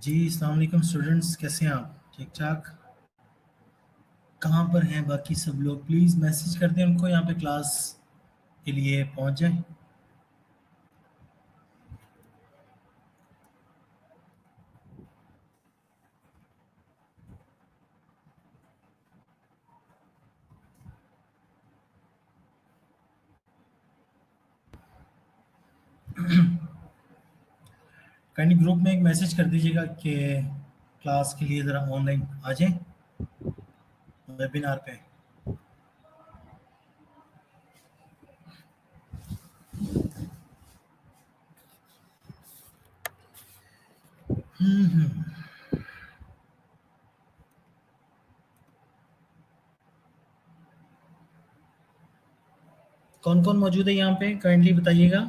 जी अस्सलाम वालेकुम स्टूडेंट्स, कैसे हैं आप? ठीक ठाक? कहाँ पर हैं बाकी सब लोग? प्लीज़ मैसेज कर दें उनको यहाँ पे क्लास के लिए पहुँच जाएं। काइंडली ग्रुप में एक मैसेज कर दीजिएगा कि क्लास के लिए ज़रा ऑनलाइन आ जाएं वेबिनार पे। कौन कौन मौजूद है यहाँ पे काइंडली बताइएगा।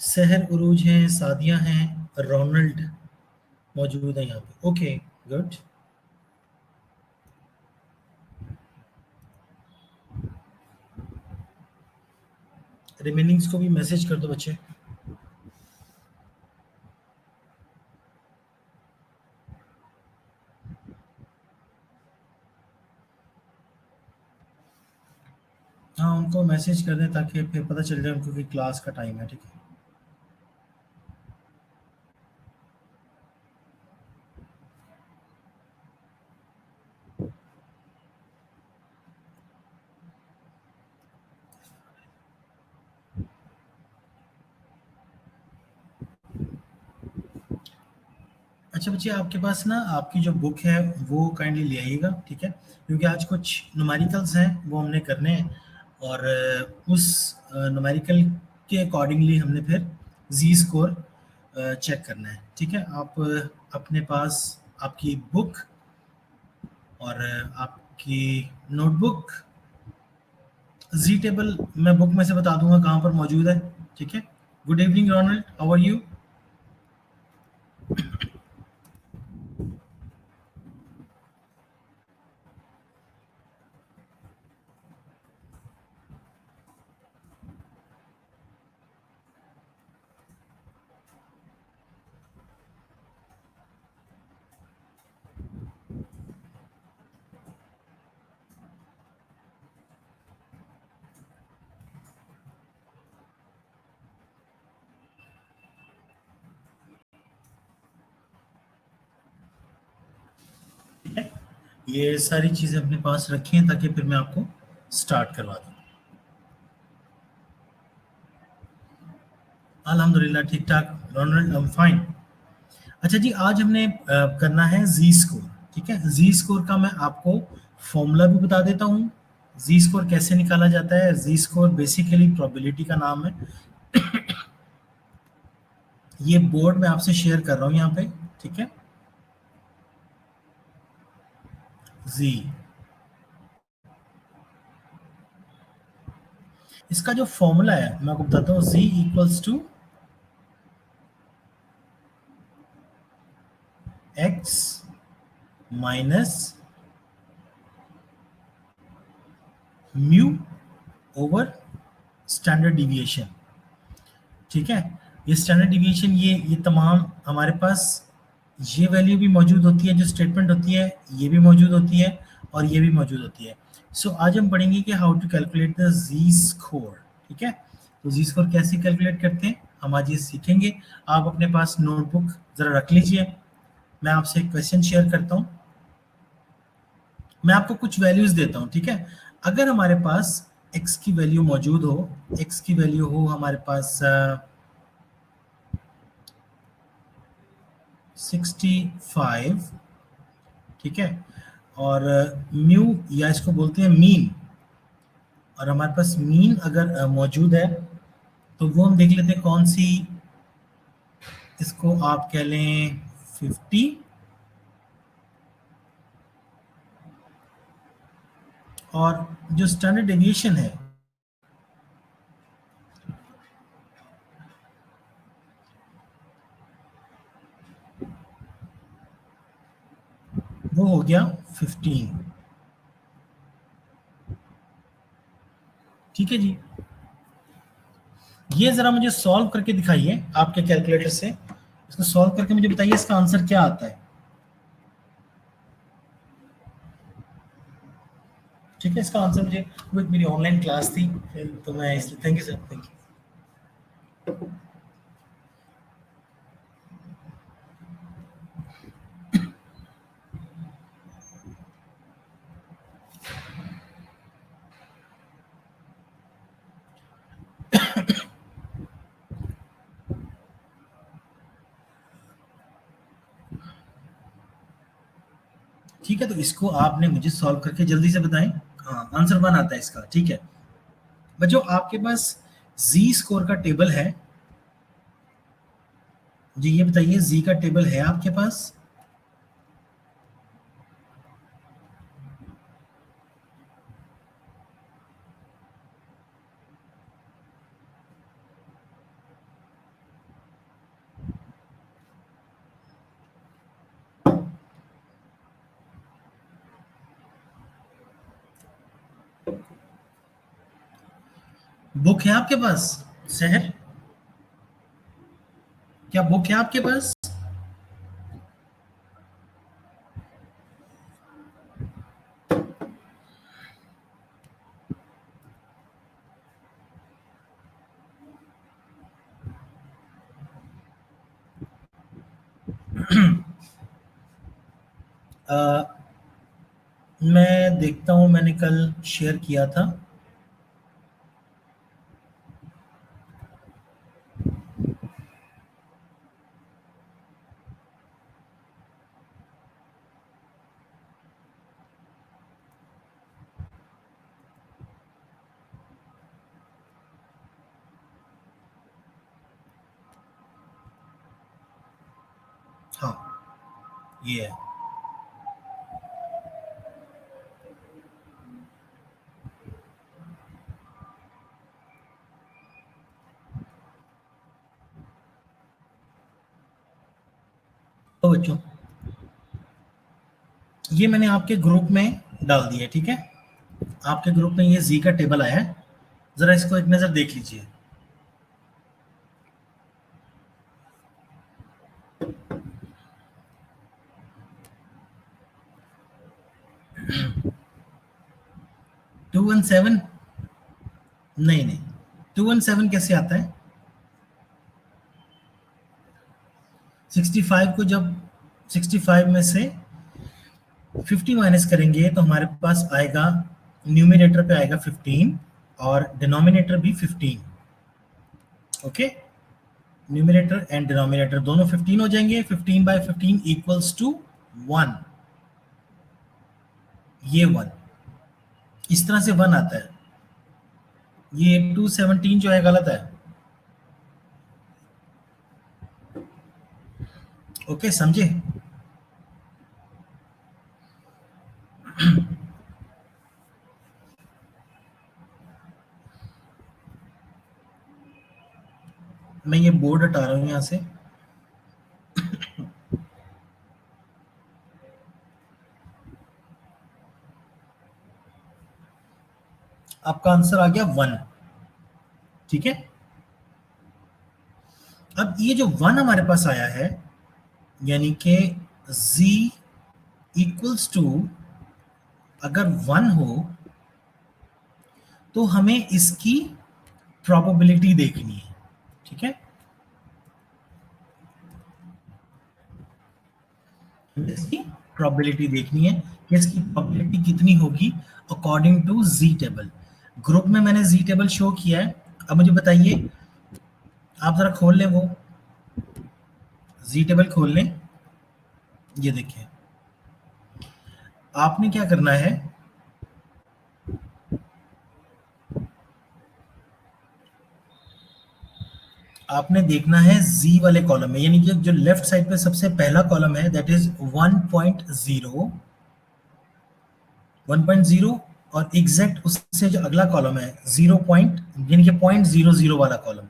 सहर उरूज हैं, सादिया हैं, रोनाल्ड मौजूद है यहाँ पे। Okay good. रिमेनिंग्स को भी मैसेज कर दो बच्चे। हाँ उनको मैसेज कर दें ताकि फिर पता चल जाए उनको कि क्लास का टाइम है। ठीक है, अच्छा बच्चे आपके पास ना आपकी जो बुक है वो काइंडली ले आइएगा। ठीक है, क्योंकि आज कुछ न्यूमेरिकल्स हैं वो हमने करने हैं और उस न्यूमेरिकल के अकॉर्डिंगली हमने फिर जी स्कोर चेक करना है। ठीक है, आप अपने पास आपकी बुक और आपकी नोटबुक, जी टेबल मैं बुक में से बता दूंगा कहाँ पर मौजूद है। ठीक है, good evening Ronald, how are you? ये सारी चीज़ें अपने पास रखी हैं ताकि फिर मैं आपको स्टार्ट करवा दूँ। अल्हम्दुलिल्लाह ठीक ठाक रोनाल्ड, आई एम फाइन। अच्छा जी, आज हमने करना है जी स्कोर। ठीक है, जी स्कोर का मैं आपको फॉर्मूला भी बता देता हूँ। जी स्कोर कैसे निकाला जाता है? जी स्कोर बेसिकली प्रोबेबिलिटी का नाम है। ये बोर्ड मैं आपसे शेयर कर रहा हूँ यहाँ पे। ठीक है, जी इसका जो फॉर्मूला है मैं आपको बताता हूँ। Z equals to X minus mu over standard deviation. ठीक है, ये स्टैंडर्ड डिविएशन ये तमाम हमारे पास ये वैल्यू भी मौजूद होती है, जो स्टेटमेंट होती है ये भी मौजूद होती है और ये भी मौजूद होती है। सो आज हम पढ़ेंगे कि how to calculate the Z score. ठीक है, तो जी स्कोर कैसे कैलकुलेट करते हैं हम आज ये सीखेंगे। आप अपने पास नोटबुक ज़रा रख लीजिए। मैं आपसे एक क्वेश्चन शेयर करता हूँ, मैं आपको कुछ वैल्यूज देता हूँ। ठीक है, अगर हमारे पास x की वैल्यू मौजूद हो, x की वैल्यू हो हमारे पास 65, ठीक है, और म्यू या इसको बोलते हैं मीन, और हमारे पास मीन अगर मौजूद है तो वो हम देख लेते हैं कौन सी। इसको आप कह लें 50 और जो स्टैंडर्ड डेविएशन है वो हो गया 15। ठीक है जी, ये जरा मुझे सॉल्व करके दिखाइए आपके कैलकुलेटर से, इसको सॉल्व करके मुझे बताइए इसका आंसर क्या आता है। ठीक है, इसका आंसर मुझे, वो एक मेरी ऑनलाइन क्लास थी तो मैं इसलिए, thank you sir, thank you. ठीक है, तो इसको आपने मुझे सॉल्व करके जल्दी से बताएं। हाँ, आंसर 1 आता है इसका। ठीक है बच्चों, आपके पास जी स्कोर का टेबल है जी, ये बताइए जी का टेबल है आपके पास? बुक है आपके पास शहर? क्या बुक है आपके पास? अ, मैं देखता हूं, मैंने कल शेयर किया था। हाँ, ये है। तो बच्चों, ये मैंने आपके ग्रुप में डाल दिया, ठीक है? आपके ग्रुप में ये जी का टेबल आया है, जरा इसको एक नजर देख लीजिए। टू वन सेवन, नहीं नहीं, 217 कैसे आता है? 65 को जब 65 में से 50 माइनस करेंगे तो हमारे पास आएगा, न्यूमिनेटर पे आएगा 15 और डिनोमिनेटर भी 15। ओके, न्यूमिनेटर एंड डिनोमिनेटर दोनों 15 हो जाएंगे। 15 बाय 15 इक्वल्स टू 1, ये 1, इस तरह से 1 आता है। ये 217 जो है गलत है। ओके, समझे? मैं ये बोर्ड हटा रहा हूं यहां से। आपका आंसर आ गया 1। ठीक है, अब ये जो 1 हमारे पास आया है, यानी कि z इक्वल्स टू, अगर 1 हो तो हमें इसकी प्रोबेबिलिटी देखनी है। ठीक है, इसकी प्रोबेबिलिटी देखनी है कि इसकी प्रोबेबिलिटी कितनी होगी according to Z table. Group में मैंने जी टेबल शो किया है। अब मुझे बताइए, आप जरा खोल लें, वो जी टेबल खोल लें। ये देखिए, आपने क्या करना है, आपने देखना है जी वाले कॉलम में, यानी कि जो लेफ्ट साइड पे सबसे पहला कॉलम है दैट इज 1.0, 1.0, और एग्जैक्ट उससे जो अगला कॉलम है 0 पॉइंट, यानी कि 0.00 वाला कॉलम,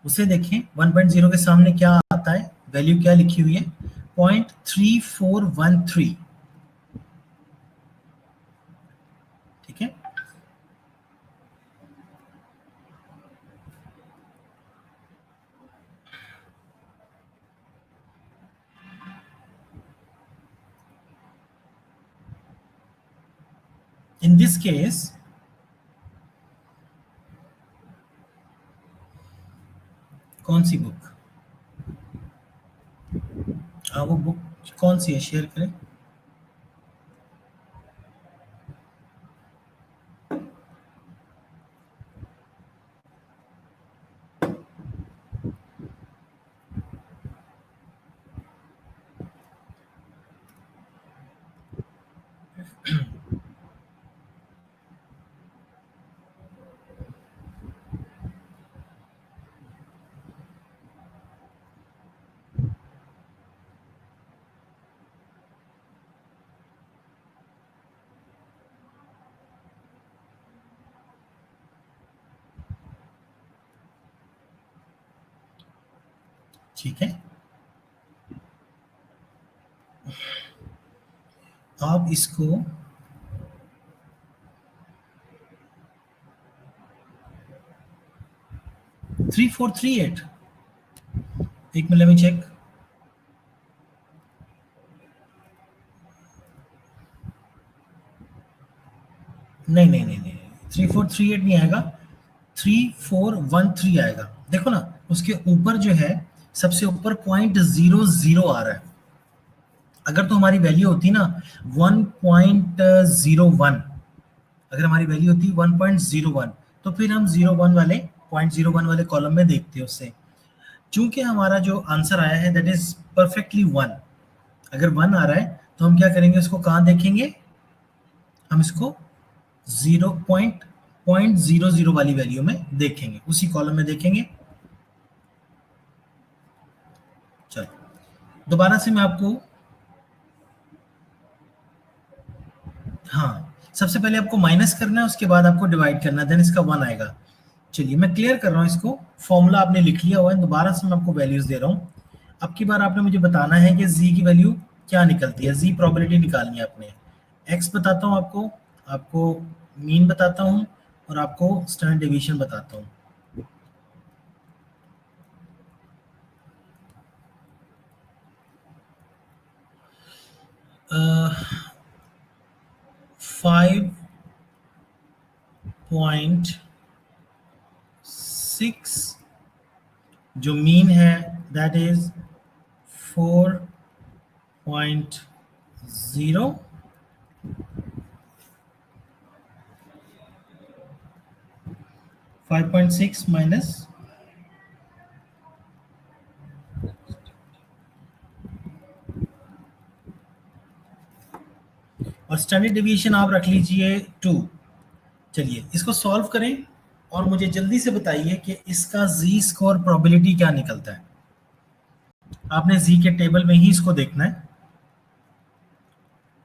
उसे देखें। 1.0 के सामने क्या आता है, वैल्यू क्या लिखी हुई है? 0.3413। ठीक है, दिस केस कौन सी बुक, हाँ वो बुक कौन सी है, शेयर करें। ठीक है, आप इसको 3438, एक मिनट में चेक। नहीं नहीं नहीं नहीं, 3438 नहीं आएगा, 3413 आएगा। देखो ना उसके ऊपर जो है सबसे ऊपर 0.00 आ रहा है। अगर तो हमारी वैल्यू होती ना 1.01, अगर हमारी वैल्यू होती 1.01 तो फिर हम 01 वाले 0.01 वाले कॉलम में देखते हैं उससे। चूंकि हमारा जो आंसर आया है दैट इज परफेक्टली 1, अगर 1 आ रहा है तो हम क्या करेंगे, उसको कहाँ देखेंगे, हम इसको 0.00 वाली वैल्यू में देखेंगे, उसी कॉलम में देखेंगे। चलो दोबारा से मैं आपको, हाँ सबसे पहले आपको माइनस करना है, उसके बाद आपको डिवाइड करना है, देन इसका 1 आएगा। चलिए मैं क्लियर कर रहा हूँ इसको, फॉर्मूला आपने लिख लिया हुआ है, दोबारा से मैं आपको वैल्यूज दे रहा हूँ। अब की बार आपने मुझे बताना है कि z की वैल्यू क्या निकलती है, z प्रोबेबिलिटी निकालनी है आपने। x बताता हूँ आपको, आपको मीन बताता हूँ और आपको स्टैंडर्ड डेविएशन बताता हूँ। 5.6 जो मीन है दैट इज 4.0, 5.6 माइनस, और स्टैंडर्ड डेविएशन आप रख लीजिए 2। चलिए इसको सॉल्व करें और मुझे जल्दी से बताइए कि इसका जी स्कोर प्रोबेबिलिटी क्या निकलता है। आपने जी के टेबल में ही इसको देखना है,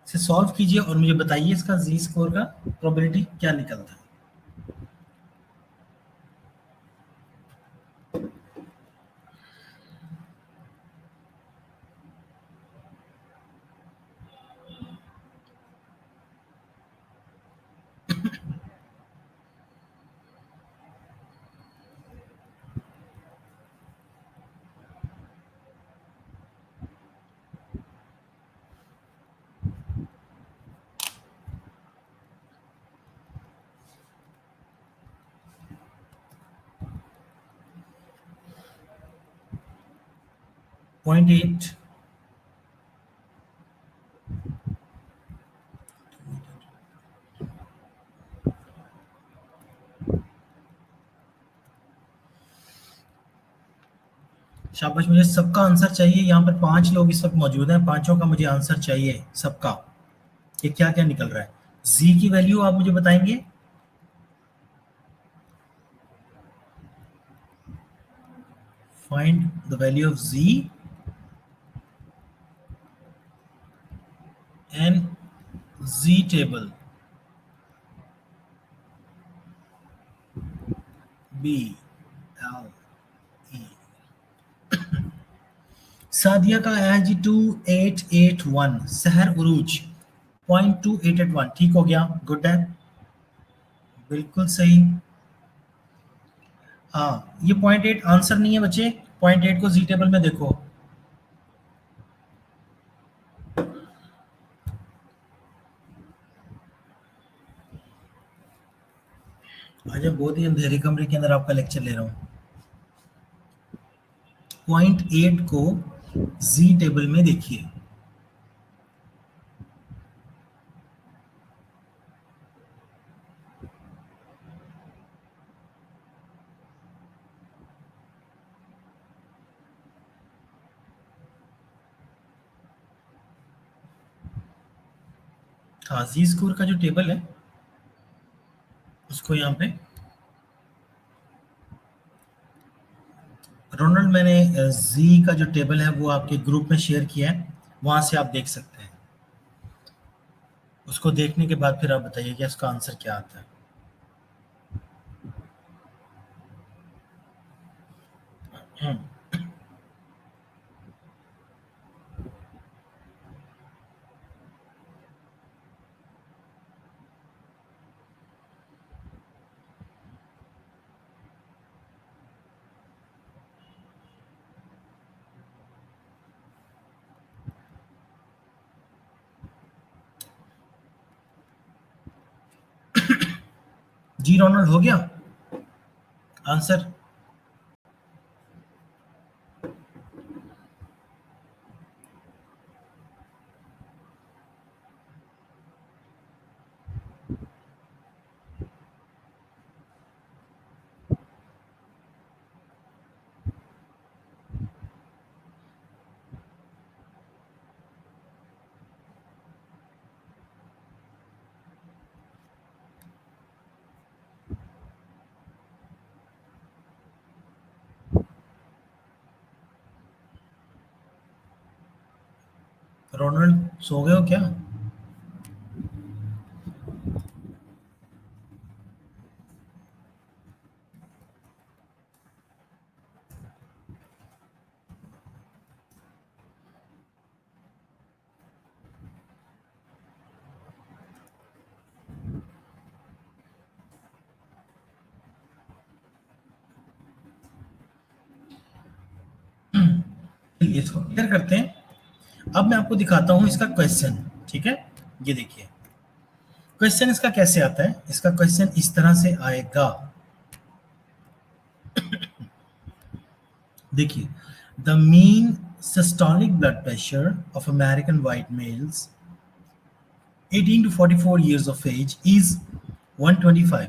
इसे सॉल्व कीजिए और मुझे बताइए इसका जी स्कोर का प्रोबेबिलिटी क्या निकलता है। पॉइंट 8, शाबाश, मुझे सबका आंसर चाहिए। यहाँ पर 5 लोग इस वक्त मौजूद हैं, पांचों का मुझे आंसर चाहिए सबका, कि क्या क्या निकल रहा है। जी की वैल्यू आप मुझे बताएंगे, find the value of Z and Z table B L E. Sadia का है जी 2881, सहर उरूज 0.2881, ठीक हो गया, गुड है, बिल्कुल सही। हाँ ये 0.8 आंसर नहीं है बच्चे, 0.8 को जी टेबल में देखो। आज मैं बहुत ही अंधेरे कमरे के अंदर आपका लेक्चर ले रहा हूँ। पॉइंट 8 को जी टेबल में देखिए। हाँ, जी स्कोर का जो टेबल है उसको यहाँ पे रोनाल्ड, मैंने जी का जो टेबल है वो आपके ग्रुप में शेयर किया है, वहां से आप देख सकते हैं। उसको देखने के बाद फिर आप बताइए कि इसका आंसर क्या आता है। जी रोनाल्ड, हो गया आंसर? रोनाल्ड, सो गए हो क्या? इसको क्लियर करते हैं। अब मैं आपको दिखाता हूं इसका क्वेश्चन। ठीक है, ये देखिए क्वेश्चन इसका कैसे आता है। इसका क्वेश्चन इस तरह से आएगा, देखिए, the mean systolic blood pressure of American white males 18 to 44 years of age is 125।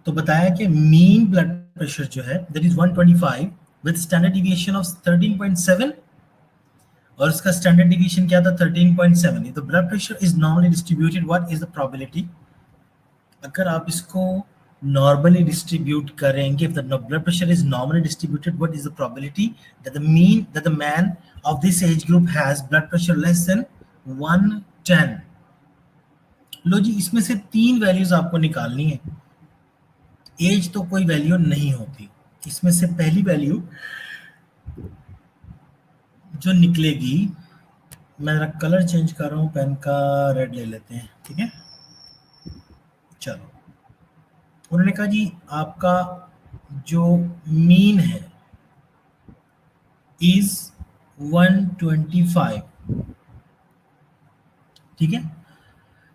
तो बताया कि मीन ब्लड प्रेशर जो है that is 125 with standard deviation of 13.7, और उसका स्टैंडर्ड डिवीजन क्या था? 13.7। तो blood pressure is normally distributed, what is the probability? अगर आप इसको नॉर्मली डिस्ट्रीब्यूट करेंगे, if the blood pressure is normally distributed, what is the probability that the man of this age group has blood pressure less than 110? लो जी, इसमें से तीन values आपको निकालनी है। एज तो कोई वैल्यू नहीं होती। इसमें से पहली वैल्यू जो निकलेगी, मैं जरा कलर चेंज कर रहा हूँ, पेन का रेड ले लेते हैं। ठीक है, चलो। उन्होंने कहा जी आपका जो मीन है इज 125। ठीक है,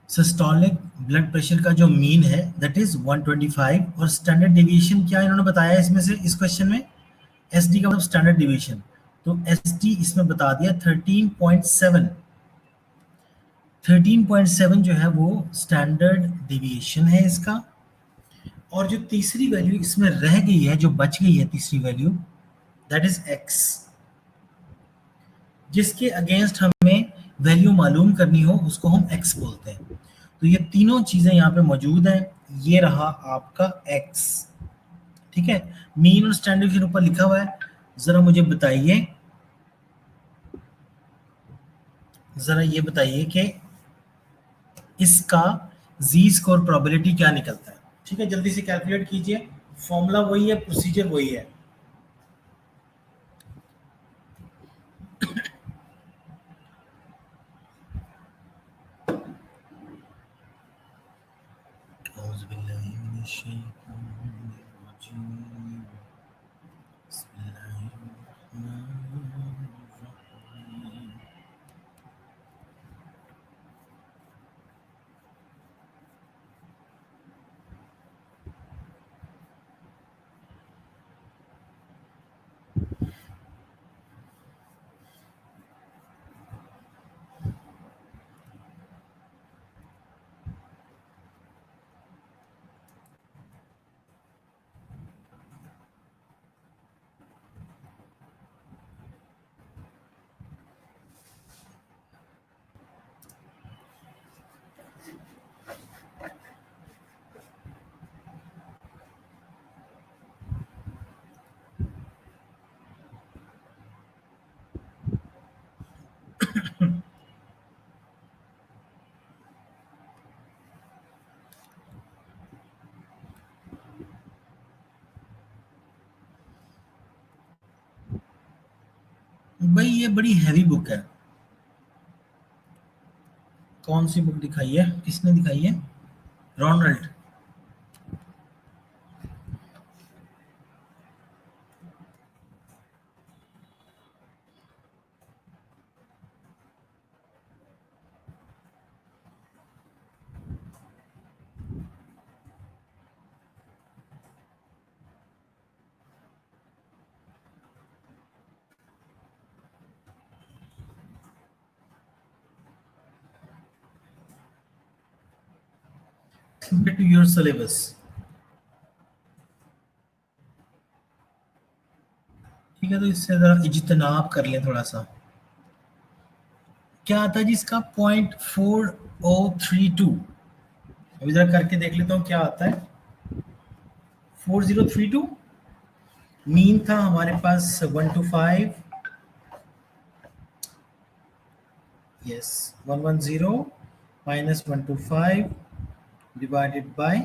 सिस्टोलिक ब्लड प्रेशर का जो मीन है दैट इज 125, और स्टैंडर्ड डेविएशन क्या इन्होंने बताया इसमें से इस क्वेश्चन में? एस डी का मतलब स्टैंडर्ड डेविएशन, तो एस डी इसमें बता दिया 13.7। 13.7 जो है वो स्टैंडर्ड डेविएशन है इसका। और जो तीसरी वैल्यू इसमें रह गई है, जो बच गई है तीसरी वैल्यू, दैट इज एक्स, जिसके अगेंस्ट हमें वैल्यू मालूम करनी हो उसको हम एक्स बोलते हैं। तो ये तीनों चीजें यहाँ पे मौजूद हैं। ये रहा आपका एक्स। ठीक है, मीन और स्टैंडर्ड के ऊपर लिखा हुआ है। जरा मुझे बताइए, जरा ये बताइए कि इसका जी स्कोर प्रोबेबिलिटी क्या निकलता है। ठीक है, जल्दी से कैलकुलेट कीजिए। फॉर्मूला वही है, प्रोसीजर वही है। भाई ये बड़ी हैवी बुक है। कौन सी बुक दिखाई है, किसने दिखाई है? Ronald. Compare to your syllabus. ठीक है, तो इससे जरा इज्तनाब कर लें थोड़ा सा। क्या आता है जी इसका? 0.4032। अभी जरा करके देख लेता हूँ क्या आता है। 4032। मीन था हमारे पास 125। Yes, 110 minus 125 divided by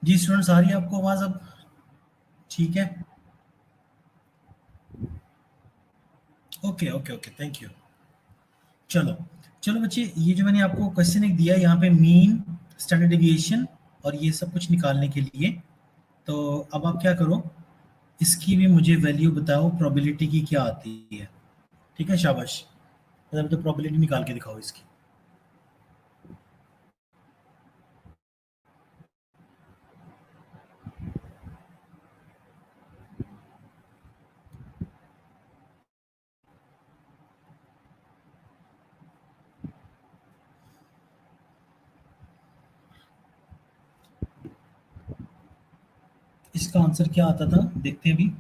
Z students, आ रही है आपको आवाज अब? ठीक है, okay okay okay, thank you. चलो चलो बच्चे, ये जो मैंने आपको क्वेश्चन एक दिया यहाँ पे, मीन, स्टैंडर्ड डिविएशन और ये सब कुछ निकालने के लिए, तो अब आप क्या करो, इसकी भी मुझे वैल्यू बताओ, प्रोबेबिलिटी की क्या आती है। ठीक है, शाबाश, मतलब तो प्रोबेबिलिटी निकाल के दिखाओ इसकी। इसका आंसर क्या आता था, देखते हैं अभी।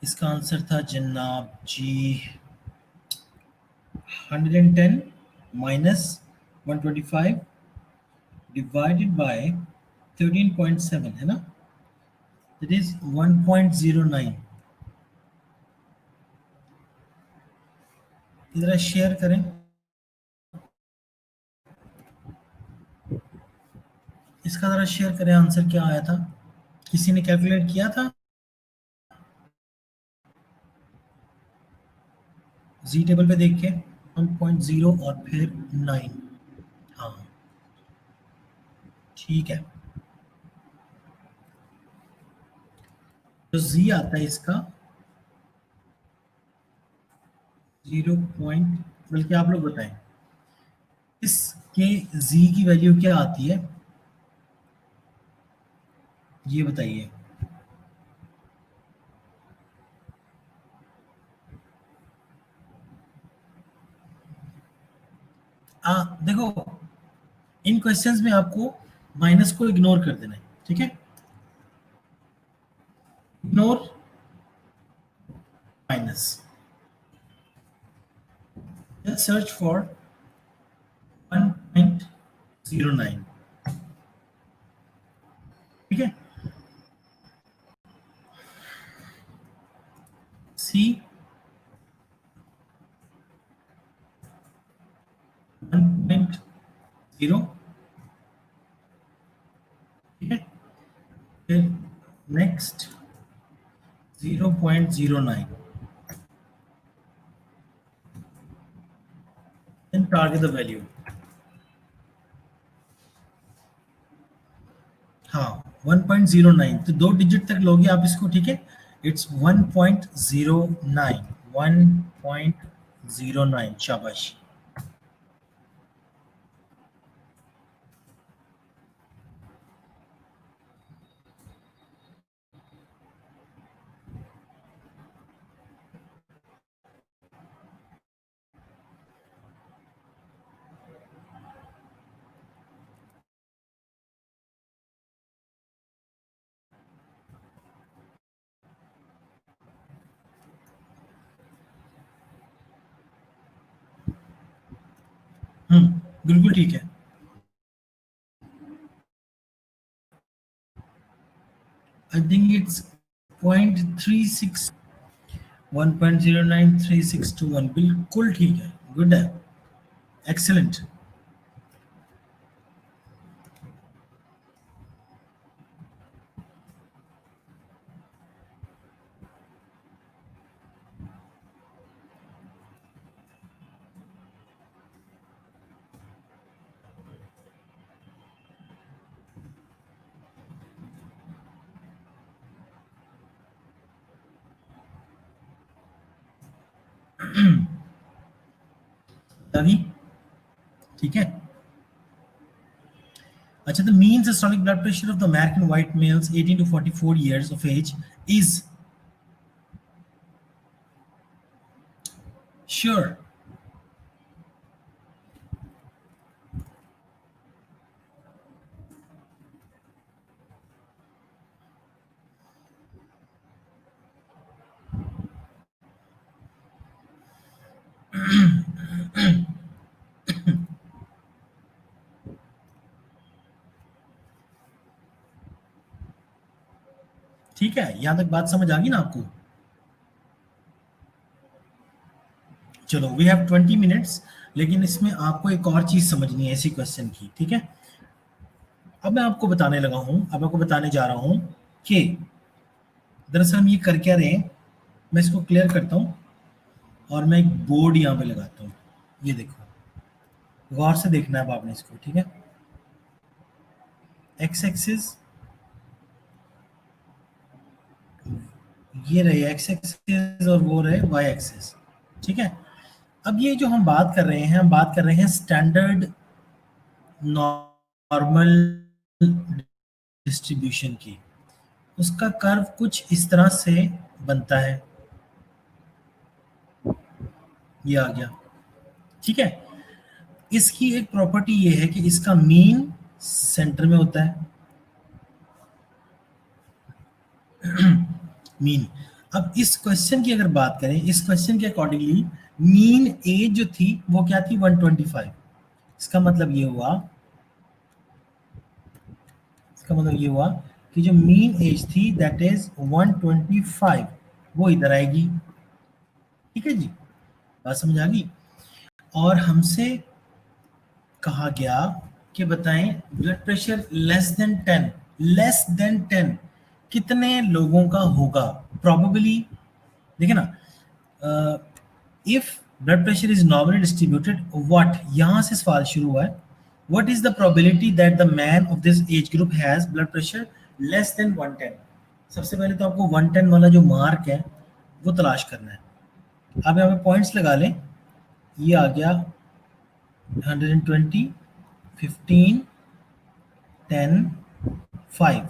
इसका आंसर था जनाब जी 110 माइनस 125 डिवाइडेड बाय 13.7, है ना, दैट इज 1.09। जरा शेयर करें, इसका जरा शेयर करें, आंसर क्या आया था, किसी ने कैलकुलेट किया था? जी टेबल पे देख के 1.0 और फिर 9। हाँ, ठीक है, तो जी आता है इसका 0 पॉइंट, बल्कि आप लोग बताएं इसके जी की वैल्यू क्या आती है, ये बताइए। देखो, इन क्वेश्चंस में आपको माइनस को इग्नोर कर देना है, ठीक है, इग्नोर माइनस, सर्च फॉर 1.09, ठीक है, सी 1.0, ठीक है, फिर next 0.09, then target the value। हाँ, 1.09, तो 2 डिजिट तक लोगे आप इसको, ठीक है, इट्स 1.09, 1.09, शाबाश। बिल्कुल ठीक है। आई थिंक इट्स 0.36, 1.093621, बिल्कुल ठीक है, गुड है, एक्सेलेंट। तभी, ठीक है। अच्छा, the mean systolic blood pressure of the American white males 18 to 44 years of age is, sure, ठीक है, यहां तक बात समझ आ गई ना आपको? चलो वी हैव 20 मिनट्स, लेकिन इसमें आपको एक और चीज समझनी है इसी क्वेश्चन की, ठीक है। अब मैं आपको बताने लगा हूं, अब आपको बताने जा रहा हूं कि दरअसल हम ये कर क्या रहे हैं। मैं इसको क्लियर करता हूं और मैं एक बोर्ड यहाँ पे लगाता हूँ। ये देखो, गौर से देखना है अब आपने इसको, ठीक है। एक्स एक्सिस, ये रहे एक्स एक्सिस और वो रहे वाई एक्सिस, ठीक है। अब ये जो हम बात कर रहे हैं, हम बात कर रहे हैं स्टैंडर्ड नॉर्मल डिस्ट्रीब्यूशन की। उसका कर्व कुछ इस तरह से बनता है, ये आ गया, ठीक है। इसकी एक प्रॉपर्टी ये है कि इसका मीन सेंटर में होता है, मीन। अब इस क्वेश्चन की अगर बात करें, इस क्वेश्चन के अकॉर्डिंगली मीन एज जो थी वो क्या थी, 125। इसका मतलब ये हुआ, इसका मतलब ये हुआ कि जो मीन एज थी दैट इज 125, वो इधर आएगी, ठीक है जी। बात समझ आ गई। और हमसे कहा गया कि बताएं blood pressure less than 10, less than 10 कितने लोगों का होगा प्रोबेबली। देखिए ना, if blood pressure is normally distributed, what, यहां से सवाल शुरू हुआ है, what is the probability that the man of this age group has blood pressure less than 110। सबसे पहले तो आपको 110 वाला जो मार्क है वो तलाश करना है। आप यहाँ पे पॉइंट्स लगा लें, ये आ गया 120, 15, 10, 5,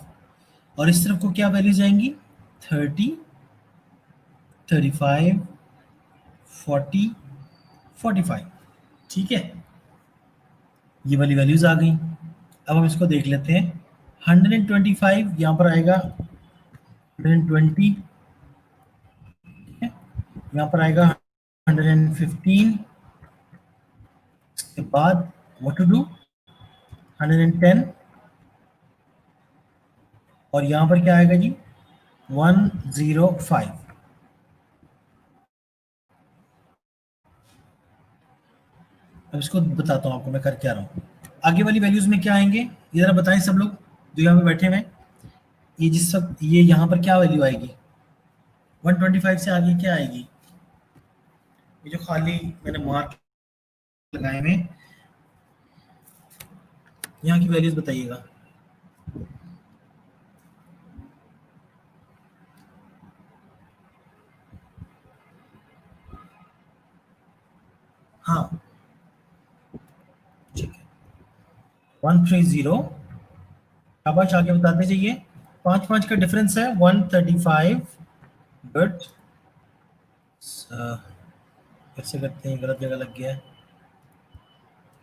और इस तरफ को क्या वैल्यू जाएंगी, 30, 35, 40, 45, ठीक है। ये वाली वैल्यूज आ गई। अब हम इसको देख लेते हैं। 125 यहाँ पर आएगा, 120, यहाँ पर आएगा 115, इसके बाद व्हाट टू डू, 110, और यहाँ पर क्या आएगा जी, 105। अब इसको बताता हूँ आपको मैं कर क्या रहा हूँ। आगे वाली वैल्यूज में क्या आएंगे, ये जरा बताएं सब लोग जो यहाँ पे बैठे हुए हैं। ये जिस सब, ये यहाँ पर क्या वैल्यू आएगी, 125 से आगे क्या आएगी, ये जो खाली मैंने मार्क लगाए हुए, यहाँ की वैल्यूज बताइएगा। हाँ ठीक है, 130, शाबाश, आगे बताते जाइए। 5 5 का डिफरेंस है, 135, बट कैसे करते हैं, गलत जगह लग गया है,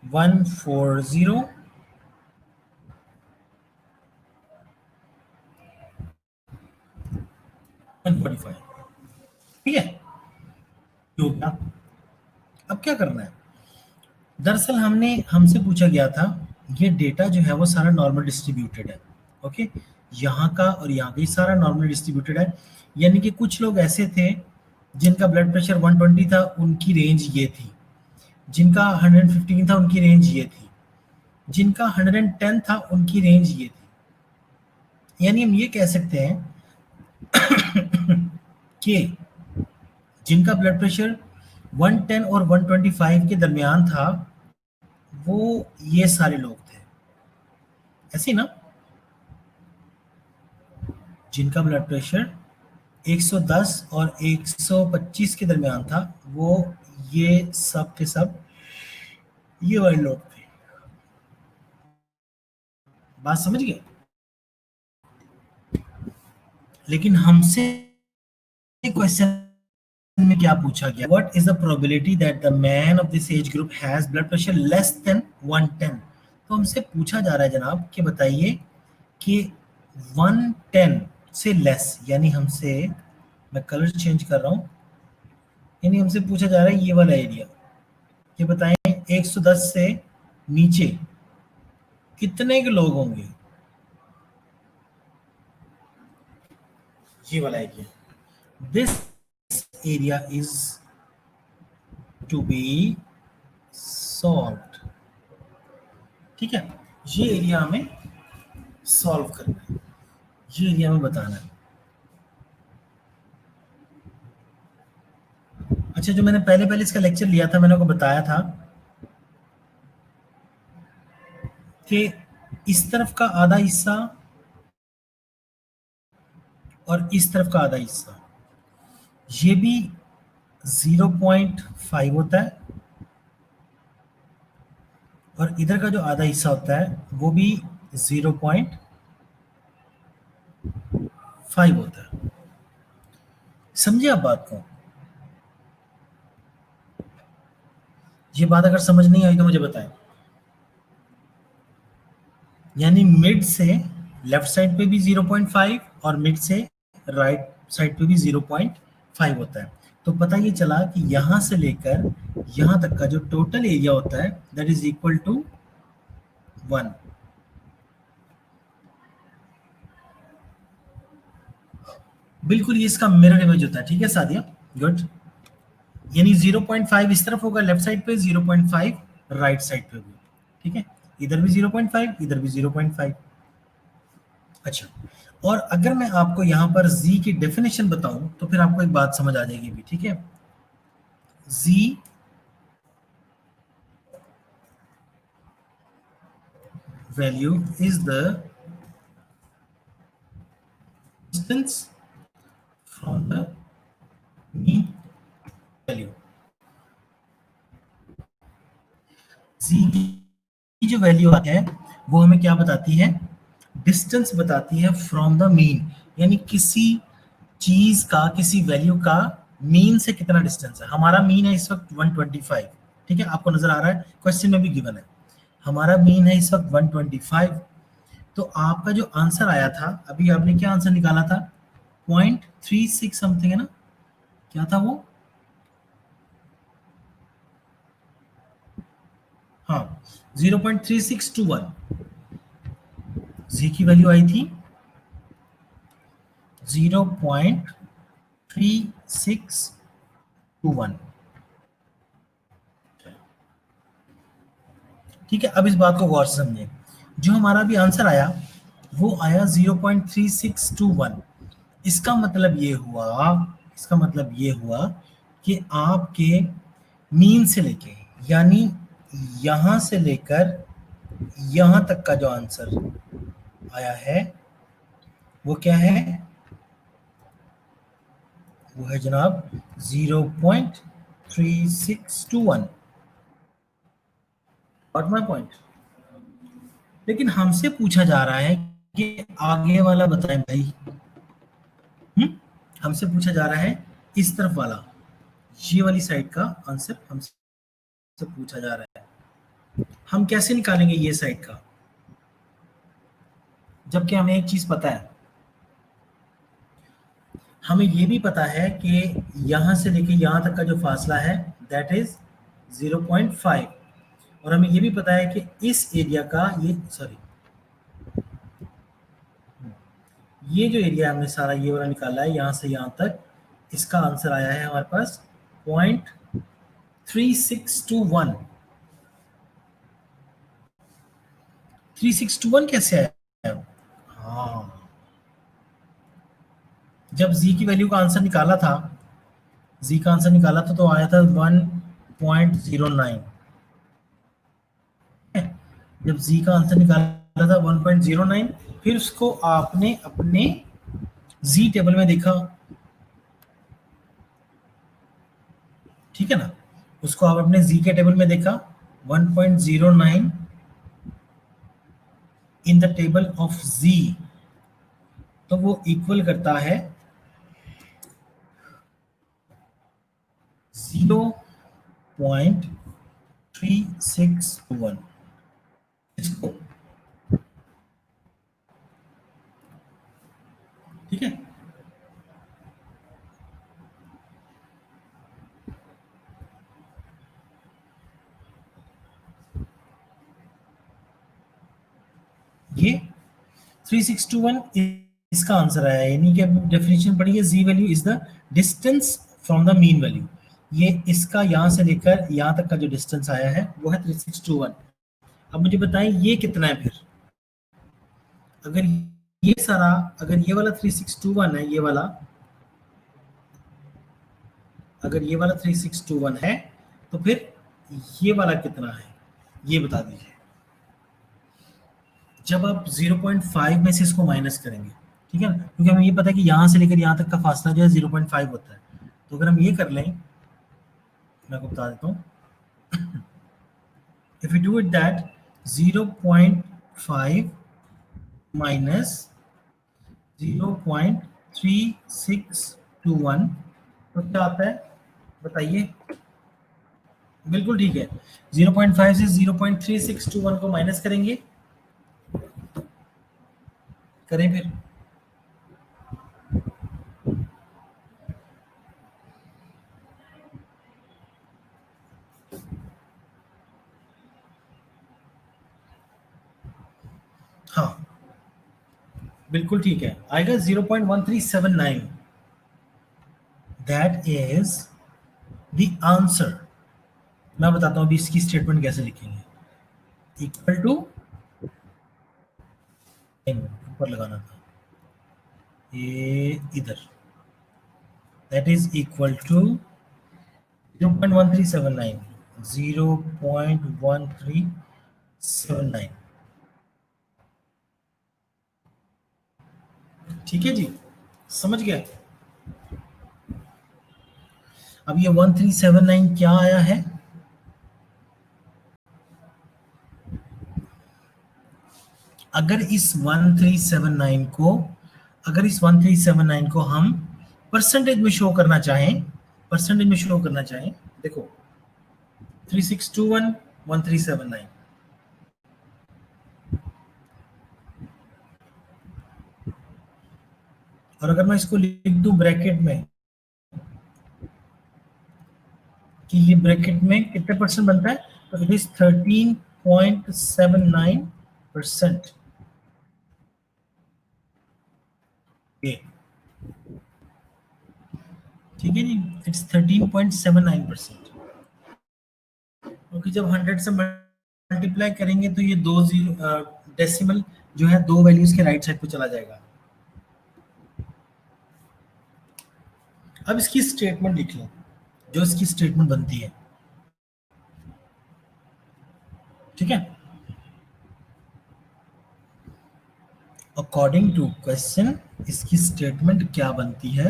140, 145, ठीक है। हो गया। अब क्या करना है, दरअसल हमने, हमसे पूछा गया था, ये डेटा जो है वो सारा नॉर्मल डिस्ट्रीब्यूटेड है, ओके। यहाँ का और यहाँ का ये सारा नॉर्मल डिस्ट्रीब्यूटेड है, यानी कि कुछ लोग ऐसे थे जिनका ब्लड प्रेशर 120 था, उनकी रेंज ये थी। जिनका 115 था उनकी रेंज ये थी। जिनका 110 था उनकी रेंज ये थी। यानी हम ये कह सकते हैं कि जिनका ब्लड प्रेशर 110 और 125 के दरमियान था, वो ये सारे लोग थे, ऐसे ना। जिनका ब्लड प्रेशर 110 और 125 के दरमियान था, वो ये सब के सब ये वाले लोग थे। बात समझ गए। लेकिन हमसे क्वेश्चन में क्या पूछा गया, what is the probability that the man of this age group has blood pressure less than 110। तो हमसे पूछा जा रहा है जनाब कि बताइए कि 110 से लेस, यानी हमसे, मैं कलर चेंज कर रहा हूं, यानी हमसे पूछा जा रहा है ये वाला एरिया, कि बताएं 110 से नीचे कितने के लोग होंगे, ये वाला area. This area is to be solved. ठीक है, ये एरिया हमें सॉल्व करना है, ये एरिया हमें बताना है। अच्छा, जो मैंने पहले पहले इसका लेक्चर लिया था, मैंने आपको बताया था कि इस तरफ का आधा हिस्सा और इस तरफ का आधा हिस्सा, ये भी 0.5 होता है, और इधर का जो आधा हिस्सा होता है वो भी 0.5 होता है। समझे आप बात को? ये बात अगर समझ नहीं आई तो मुझे बताएं। यानी मिड से लेफ्ट साइड पे भी 0.5 और मिड से राइट साइड पे भी 0.5 होता है। तो पता ये चला कि यहां से लेकर यहां तक का जो टोटल एरिया होता है दैट इज इक्वल टू 1। बिल्कुल ये इसका मिरर इमेज होता है। ठीक है सादिया, गुड। यानी 0.5 इस तरफ होगा लेफ्ट साइड पे, 0.5 राइट साइड पे होगा। ठीक है, इधर भी 0.5, इधर भी 0.5। अच्छा, और अगर मैं आपको यहां पर z की डेफिनेशन बताऊं तो फिर आपको एक बात समझ आ जाएगी भी। ठीक है, z value is the distance from the mean value। z की जो वैल्यू है वो हमें क्या बताती है? डिस्टेंस बताती है फ्रॉम द मीन, यानी किसी चीज का, किसी वैल्यू का मीन से कितना डिस्टेंस है। हमारा मीन है इस वक्त 125। ठीक है, आपको नजर आ रहा है, क्वेश्चन में भी गिवन है। हमारा मीन है इस वक्त 125। तो आपका जो आंसर आया था, अभी आपने क्या आंसर निकाला था? 0.36 समथिंग है ना, क्या था वो? हाँ, 0.3621। जी की वैल्यू आई थी 0.3621। ठीक है, अब इस बात को गौर से समझें। जो हमारा भी आंसर आया वो आया 0.3621। इसका मतलब ये हुआ, इसका मतलब ये हुआ कि आपके मीन से लेके, यानी यहां से लेकर यहां तक का जो आंसर आया है वो क्या है? वो है जनाब 0.3621। Got my point? लेकिन हमसे पूछा जा रहा है कि आगे वाला बताएं भाई। हमसे पूछा जा रहा है इस तरफ वाला, ये वाली साइड का आंसर हमसे पूछा जा रहा है। हम कैसे निकालेंगे ये साइड का, जबकि हमें एक चीज पता है, हमें ये भी पता है कि यहां से लेके यहां तक का जो फासला है दैट इज 0.5, और हमें ये भी पता है कि इस एरिया का ये ये जो एरिया हमने सारा ये वाला निकाला है यहां से यहां तक, इसका आंसर आया है हमारे पास 0.3621। 3621 कैसे आया? हाँ, जब z की वैल्यू का आंसर निकाला था, z का आंसर निकाला था तो आया था 1.09। जब z का आंसर निकाला था 1.09, फिर उसको आपने अपने z टेबल में देखा। ठीक है ना, उसको आप अपने z के टेबल में देखा 1.09 in the table of z, तो वो इक्वल करता है 0.361। इसको ठीक है, ये 3621 इसका आंसर आया। यानी कि डेफिनेशन पढ़िए, z value is the distance from the mean value. ये इसका यहाँ से लेकर यहाँ तक का जो डिस्टेंस आया है वो है 3621। अब मुझे बताएं ये कितना है फिर। अगर ये सारा, अगर ये वाला 3621 है, ये वाला, अगर ये वाला 3621 है तो फिर ये वाला कितना है ये बता दीजिए। जब आप 0.5 में से इसको माइनस करेंगे, ठीक है ना, क्योंकि हमें ये पता है कि यहाँ से लेकर यहाँ तक का फासला जो है 0.5 होता है। तो अगर हम ये कर लें, मैं आपको बता देता हूँ, if you do it that 0.5 minus 0.3621 तो क्या आता है बताइए। बिल्कुल ठीक है, 0.5 से 0.3621 को माइनस करेंगे, करें फिर। हाँ बिल्कुल ठीक है, आएगा 0.1379। That is the answer. मैं बताता हूँ अभी इसकी स्टेटमेंट कैसे लिखेंगे। इक्वल टू, ऊपर लगाना था ये इधर, दैट इज इक्वल टू 0.1379, 0.1379। ठीक है जी, समझ गया। अब ये 1379 क्या आया है, अगर इस 1379 को, अगर इस 1379 को हम परसेंटेज में शो करना चाहें, परसेंटेज में शो करना चाहें, देखो 3621 1379, और अगर मैं इसको लिख दूं ब्रैकेट में कि ये ब्रैकेट में कितने परसेंट बनता है, तो इट इज 13.79%। ये ठीक है जी, इट्स 13.79%। क्योंकि जब 100 से मल्टीप्लाई करेंगे तो ये दो डेसिमल जो है दो वैल्यूज के राइट साइड पे चला जाएगा। अब इसकी स्टेटमेंट लिख लें, जो इसकी स्टेटमेंट बनती है, ठीक है। अकॉर्डिंग टू क्वेश्चन इसकी स्टेटमेंट क्या बनती है,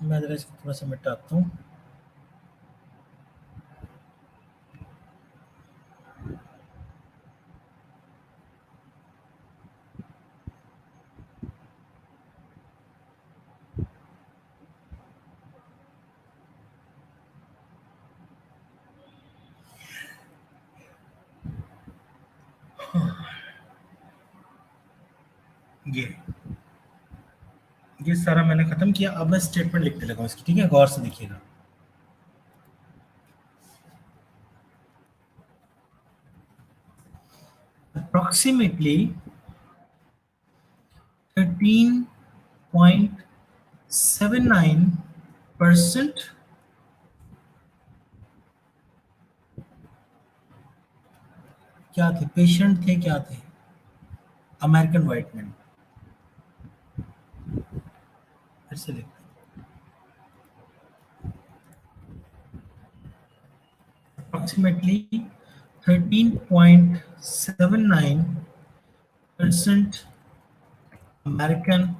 मैं जरा इसको थोड़ा सा मिटाता हूँ। ये सारा मैंने खत्म किया। अब मैं स्टेटमेंट लिखने लगा इसकी, ठीक है, गौर से देखिएगा। अप्रोक्सीमेटली 13.79% क्या थे, पेशेंट थे, क्या थे, अमेरिकन व्हाइट मैन। फिर से लिखते हैं, approximately 13.79% American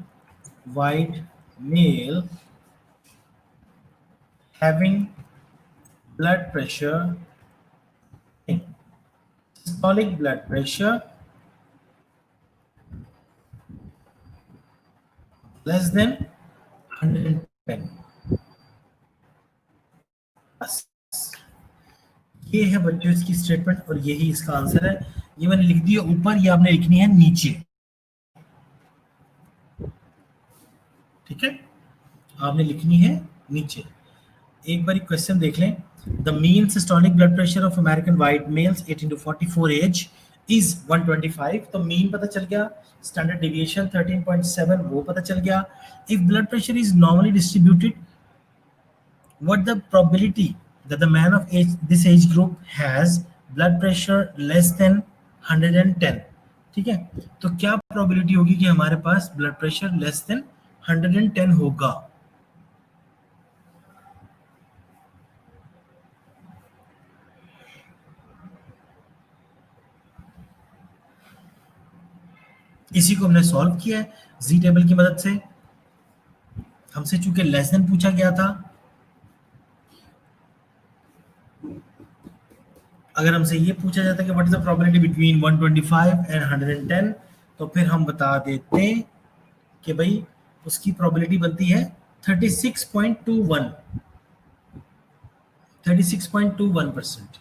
white male having blood pressure, systolic blood pressure less than 110। ये है बच्चों इसकी स्टेटमेंट और यही इसका आंसर है। ये मैंने लिख दिया ऊपर, ये आपने लिखनी है नीचे, ठीक है, आपने लिखनी है नीचे। एक बार क्वेश्चन देख लें, The mean systolic blood pressure of American white males 18 to 44 age is 125. तो mean पता चल गया, standard deviation 13.7 वो पता चल गया. If blood pressure is normally distributed, what the probability that the man of this age group has blood pressure less than 110? ठीक है, तो क्या probability होगी कि हमारे पास blood pressure less than 110 होगा? इसी को हमने सॉल्व किया है जी टेबल की मदद से. हमसे चूंकि लेस देन पूछा गया था, अगर हमसे ये पूछा जाता कि what is the probability between 125 and 110, तो फिर हम बता देते कि भाई उसकी प्रोबेबिलिटी बनती है 36.21, 36.21%.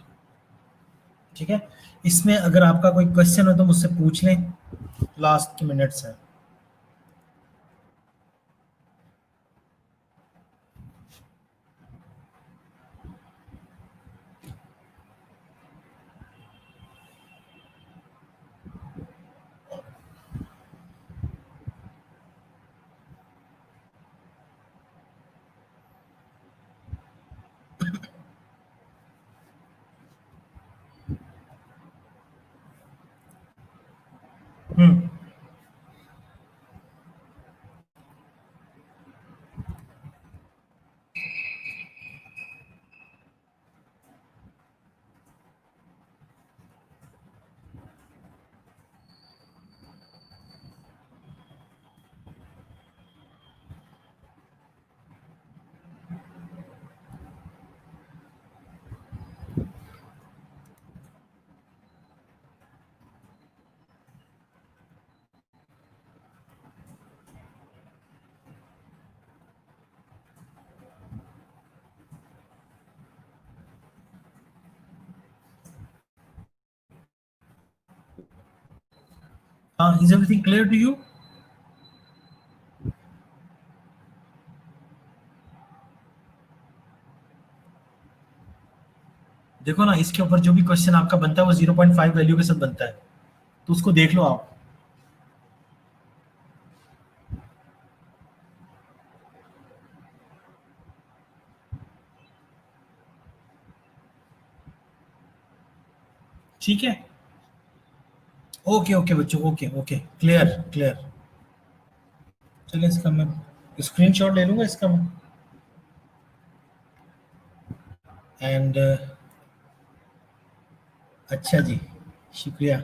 ठीक है, इसमें अगर आपका कोई क्वेश्चन हो तो मुझसे पूछ लें, लास्ट के मिनट्स है. Is everything clear to you? देखो ना, इसके ऊपर जो भी क्वेश्चन आपका बनता है वो 0.5 वैल्यू के साथ बनता है, तो उसको देख लो आप. ठीक है, ओके ओके बच्चों, ओके ओके, क्लियर क्लियर. चलिए इसका मैं स्क्रीनशॉट ले लूंगा इसका मैं. एंड अच्छा जी, शुक्रिया.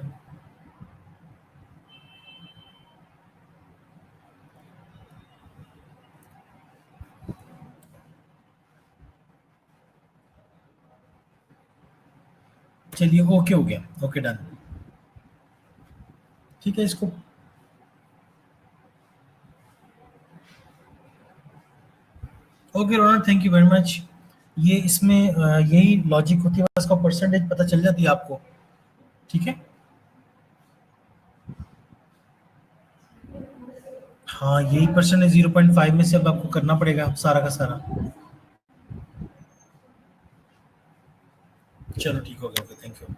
चलिए ओके हो गया, ओके डन. ठीक है, इसको ओके रोना, थैंक यू वेरी मच. ये इसमें यही लॉजिक होती है, उसका परसेंटेज पता चल जाती है आपको. ठीक है, हाँ यही परसेंटेज 0.5 में से अब आपको करना पड़ेगा सारा का सारा. चलो ठीक हो गया, ओके, थैंक यू.